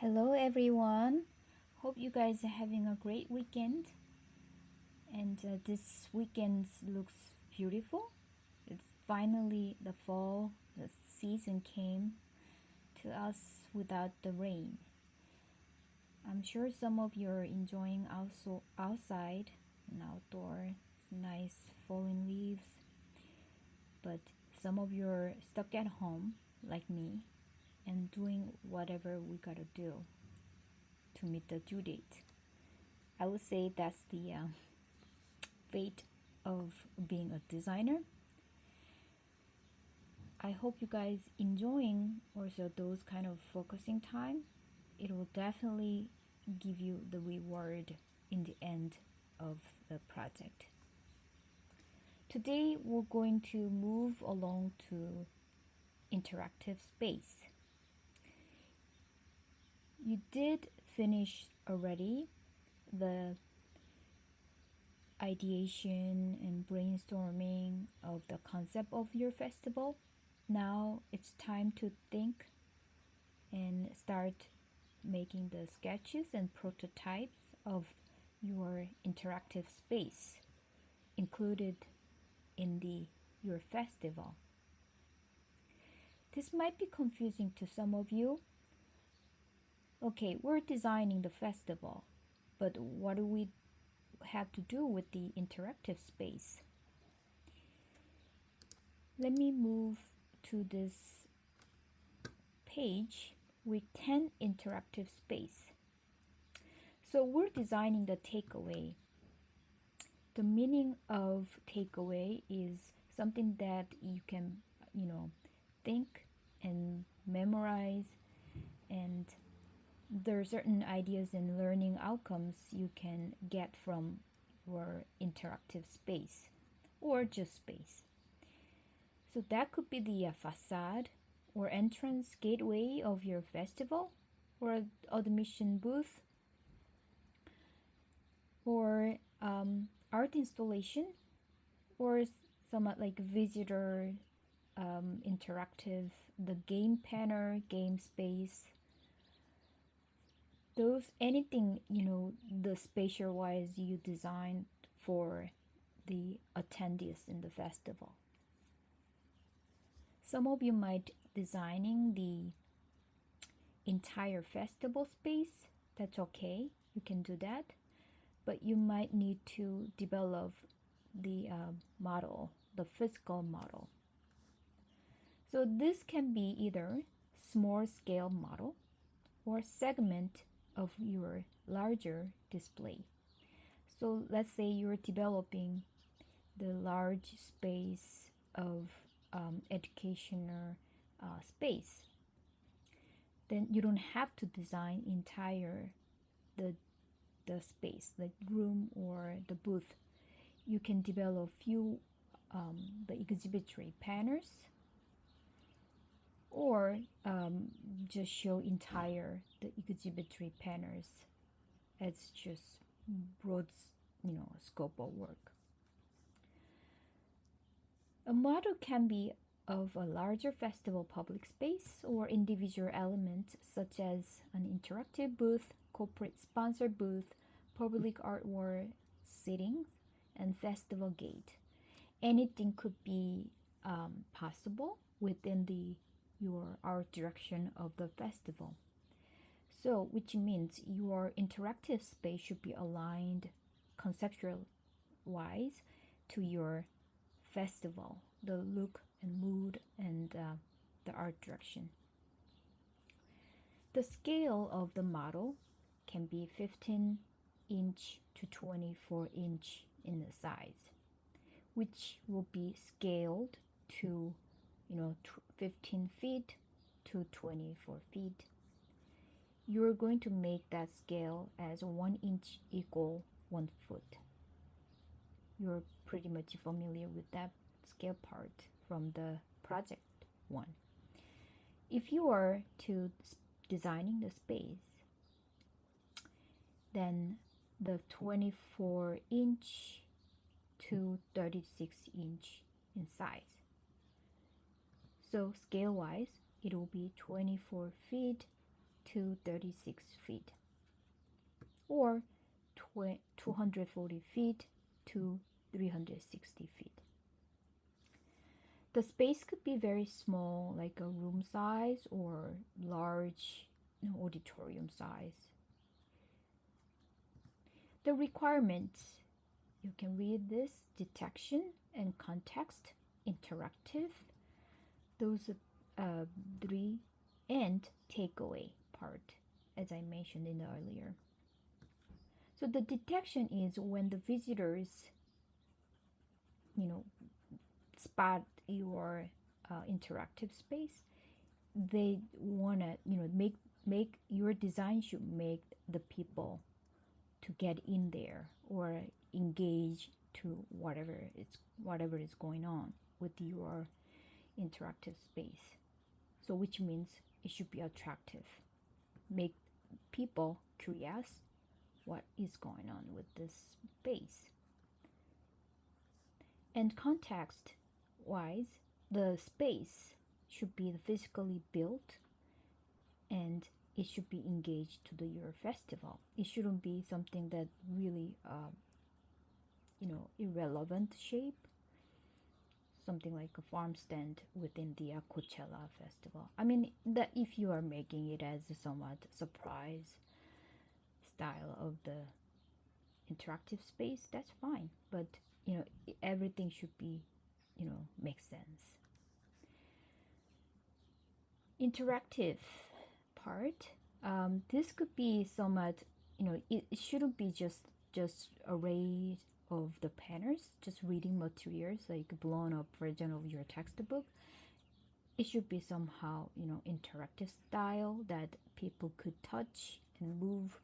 Hello everyone. Hope you guys are having a great weekend. And this weekend looks beautiful. It's finally the fall. The season came to us without the rain. I'm sure some of you are enjoying also outside and outdoor, nice falling leaves. But some of you are stuck at home like me and doing whatever we gotta do to meet the due date. I would say that's the fate of being a designer. I hope you guys enjoying also those kind of focusing time. It will definitely give you the reward in the end of the project. Today we're going to move along to interactive space. You did finish already the ideation and brainstorming of the concept of your festival. Now it's time to think and start making the sketches and prototypes of your interactive space included in your festival. This might be confusing to some of you. Okay, we're designing the festival, but what do we have to do with the interactive space? Let me move to this page with 10 interactive space. So we're designing the takeaway. The meaning of takeaway is something that you can, think and memorize, and there are certain ideas and learning outcomes you can get from your interactive space or just space. So that could be the facade or entrance gateway of your festival, or admission booth, or art installation, or somewhat like visitor interactive, the game panel, game space. Those anything the spatial wise you design for the attendees in the festival. Some of you might designing the entire festival space. That's okay, you can do that, but you might need to develop the model, the physical model. So this can be either small scale model or segment of your larger display. So let's say you're developing the large space of educational space, then you don't have to design entire the space, like room or the booth. You can develop few the exhibitory panels, or just show entire the exhibitory panels as just broad scope of work. A model can be of a larger festival public space or individual elements such as an interactive booth, corporate sponsored booth, public artwork seating, and festival gate. Anything could be possible within your art direction of the festival. So, which means your interactive space should be aligned conceptual wise to your festival, the look and mood and the art direction. The scale of the model can be 15-inch to 24-inch in the size, which will be scaled to 15 feet to 24 feet. You're going to make that scale as 1 inch equal 1 foot. You're pretty much familiar with that scale part from the project one. If you are to designing the space, then the 24-inch to 36-inch in size. So scale wise, it will be 24 feet to 36 feet, or 240 feet to 360 feet. The space could be very small, like a room size, or large, auditorium size. The requirements, you can read this: detection and context, interactive, those three, and takeaway part, as I mentioned in the earlier. So the detection is when the visitors, spot your interactive space. They wanna, make your design should make the people to get in there or engage to whatever is going on with your interactive space. So which means it should be attractive, make people curious what is going on with this space. And context wise, the space should be physically built, and it should be engaged to your festival. It shouldn't be something that really irrelevant shape, something like a farm stand within the Coachella festival. I mean, that if you are making it as a somewhat surprise style of the interactive space, that's fine. But everything should be, make sense. Interactive part. This could be somewhat, it shouldn't be just array of the panels, just reading materials like blown up version of your textbook. It should be somehow, interactive style that people could touch and move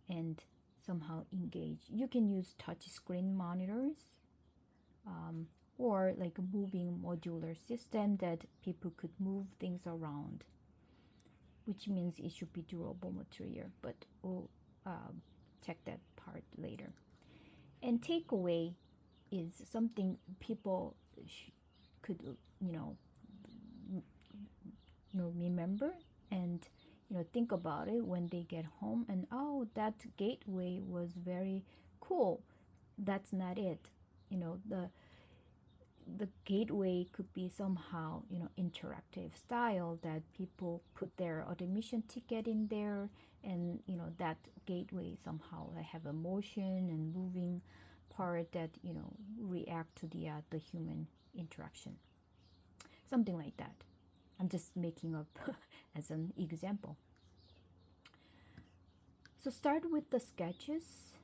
and somehow engage. You can use touch screen monitors, or like a moving modular system that people could move things around, which means it should be durable material, but we'll check that part later. And takeaway is something people could remember and think about it when they get home, and oh, that gateway was very cool. That's not it. The gateway could be somehow interactive style that people put their admission ticket in there, and that gateway somehow have a motion and moving part that react to the human interaction, something like that. I'm just making up as an example. So start with the sketches,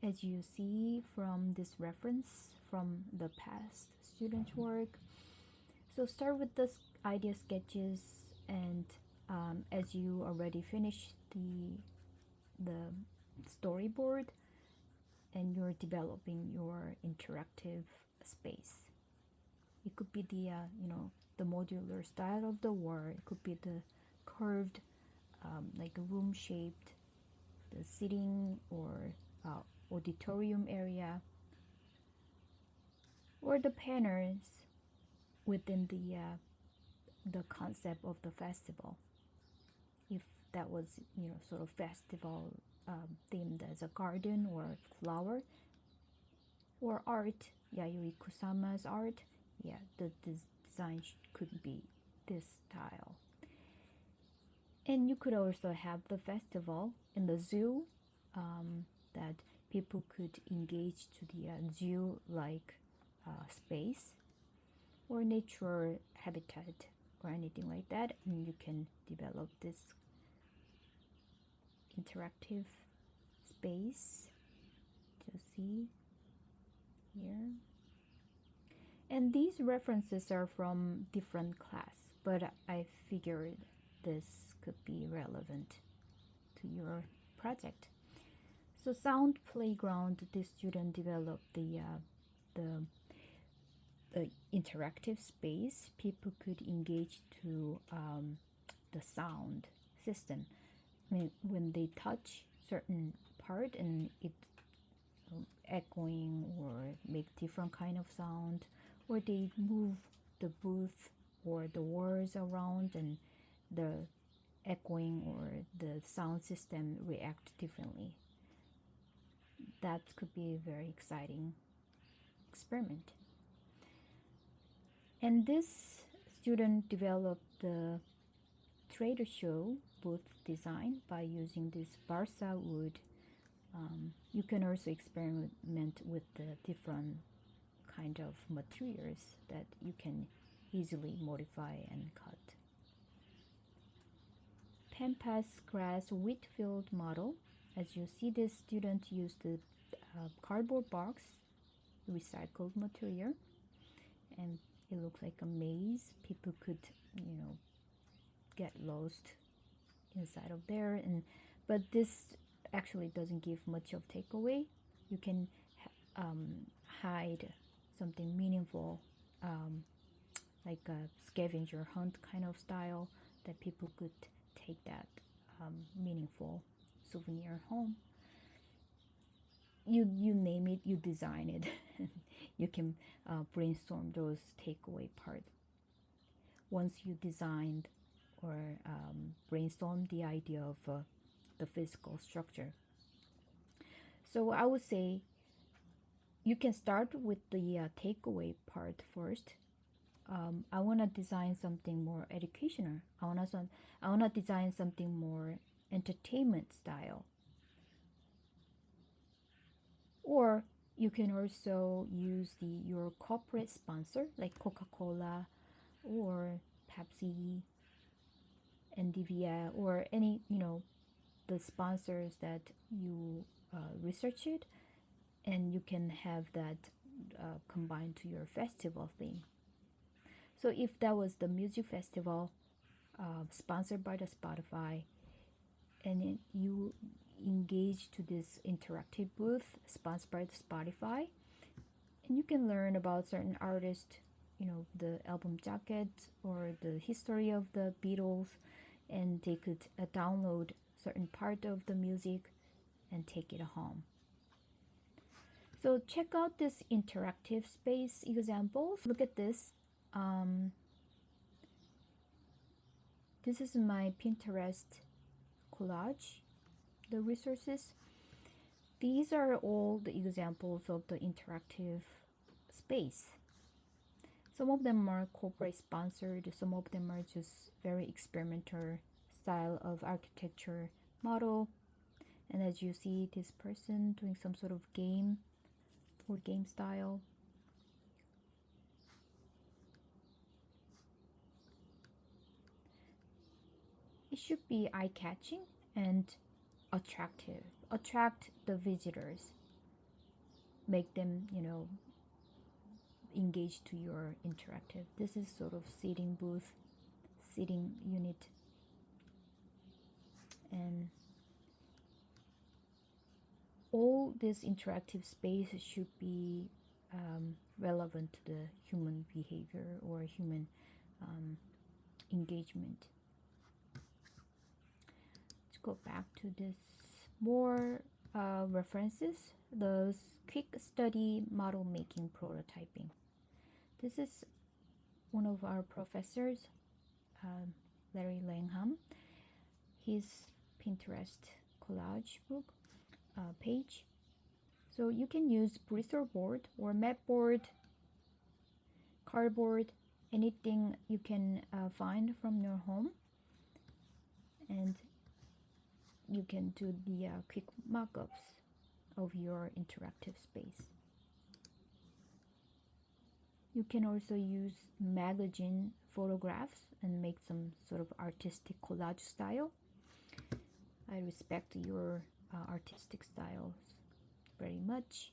as you see from this reference from the past students' work. So start with the idea sketches, and as you already finished the storyboard, and you're developing your interactive space. It could be the modular style of the wall. It could be the curved, like a room shaped, the sitting or auditorium area, or the panels within the concept of the festival. If that was sort of festival themed as a garden or flower, or art, Yayoi Kusama's art, the design could be this style. And you could also have the festival in the zoo, that people could engage to the zoo-like space or nature habitat or anything like that, and you can develop this interactive space to see here. And these references are from different class, but I figured this could be relevant to your project. So sound playground, the student developed the interactive space. People could engage to the sound system. When they touch certain part and it echoing or make different kind of sound, or they move the booth or the walls around, and the echoing or the sound system react differently. That could be a very exciting experiment. And this student developed the trader show booth design by using this balsa wood. You can also experiment with the different kind of materials that you can easily modify and cut. Pampas grass wheat field model. As you see, this student used the cardboard box, recycled material, and it looks like a maze. People could, get lost inside of there, but this actually doesn't give much of takeaway. You can hide something meaningful, like a scavenger hunt kind of style, that people could take that meaningful souvenir home. You name it, you design it. You can brainstorm those takeaway parts once you designed or brainstorm the idea of the physical structure. So I would say you can start with the takeaway part first. I want to design something more educational. I want to design something more entertainment style. Or you can also use your corporate sponsor like Coca-Cola or Pepsi, NVIDIA, or any, the sponsors that you research it, and you can have that combined to your festival theme. So if that was the music festival sponsored by the Spotify, and you engage to this interactive booth sponsored by the Spotify, and you can learn about certain artists, the album jacket or the history of the Beatles, and they could download certain part of the music and take it home. So check out this interactive space examples. Look at this. This is my Pinterest collage, the resources. These are all the examples of the interactive space. Some of them are corporate sponsored, some of them are just very experimental style of architecture model. And as you see, this person doing some sort of game, board game style. It should be eye-catching and attractive. Attract the visitors. Make them, engage to your interactive. This is sort of seating booth, seating unit. And all this interactive space should be relevant to the human behavior or human engagement. Let's go back to this more references. Those quick study model making prototyping. This is one of our professors, Larry Langham. His Pinterest collage book page. So you can use Bristol board or mat board, cardboard, anything you can find from your home, and you can do the quick mock-ups of your interactive space. You can also use magazine photographs and make some sort of artistic collage style. I respect your artistic styles very much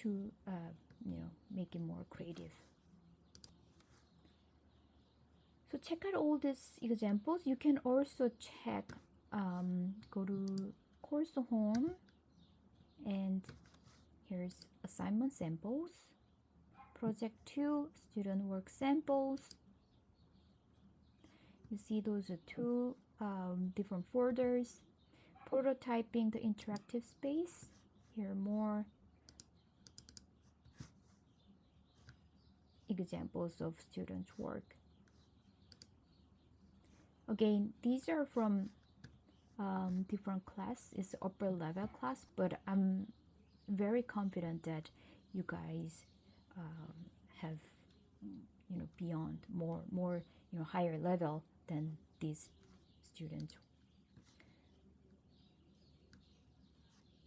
to make it more creative. So check out all these examples. You can also check, go to course home, and here's assignment samples, project 2 student work samples. You see those are two different folders. Prototyping the interactive space. Here are more examples of students' work. Again, these are from different class. It's upper level class, but I'm very confident that you guys have, beyond more higher level than these students.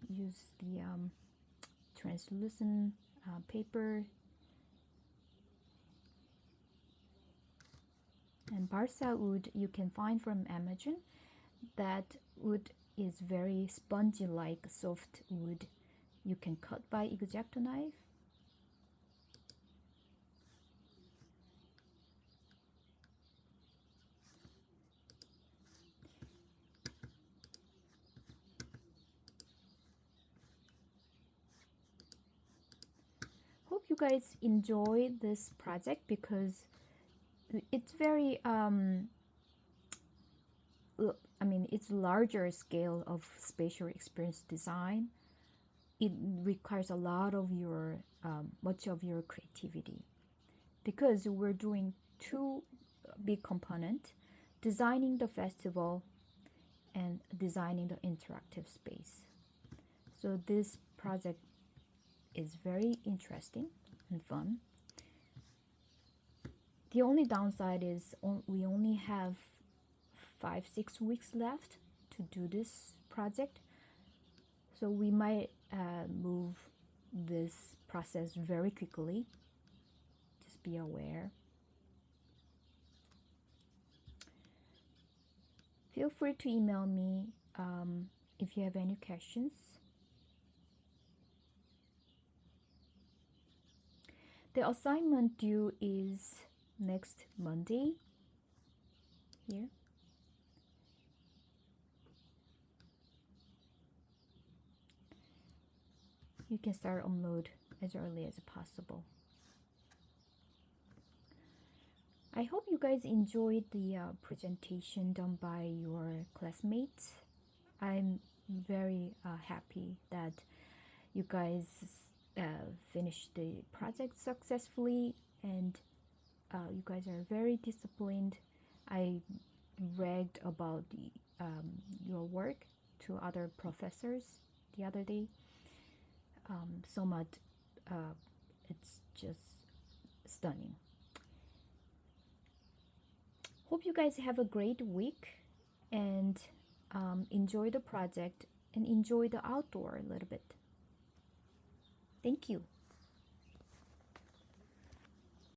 Use the translucent paper. And balsa wood you can find from Amazon. That wood is very spongy, like soft wood. You can cut by X-Acto knife. Hope you guys enjoy this project because it's very it's larger scale of spatial experience design. It requires a lot of your much of your creativity because we're doing two big components: designing the festival and designing the interactive space. So this project is very interesting and fun. The only downside is we only have 5-6 weeks left to do this project, so we might move this process very quickly. Just be aware. Feel free to email me if you have any questions. The assignment due is next Monday. Here. You can start upload as early as possible. I hope you guys enjoyed the presentation done by your classmates. I'm very happy that you guys finished the project successfully, and you guys are very disciplined. I bragged about your work to other professors the other day. So much, it's just stunning. Hope you guys have a great week and enjoy the project and enjoy the outdoor a little bit. Thank you.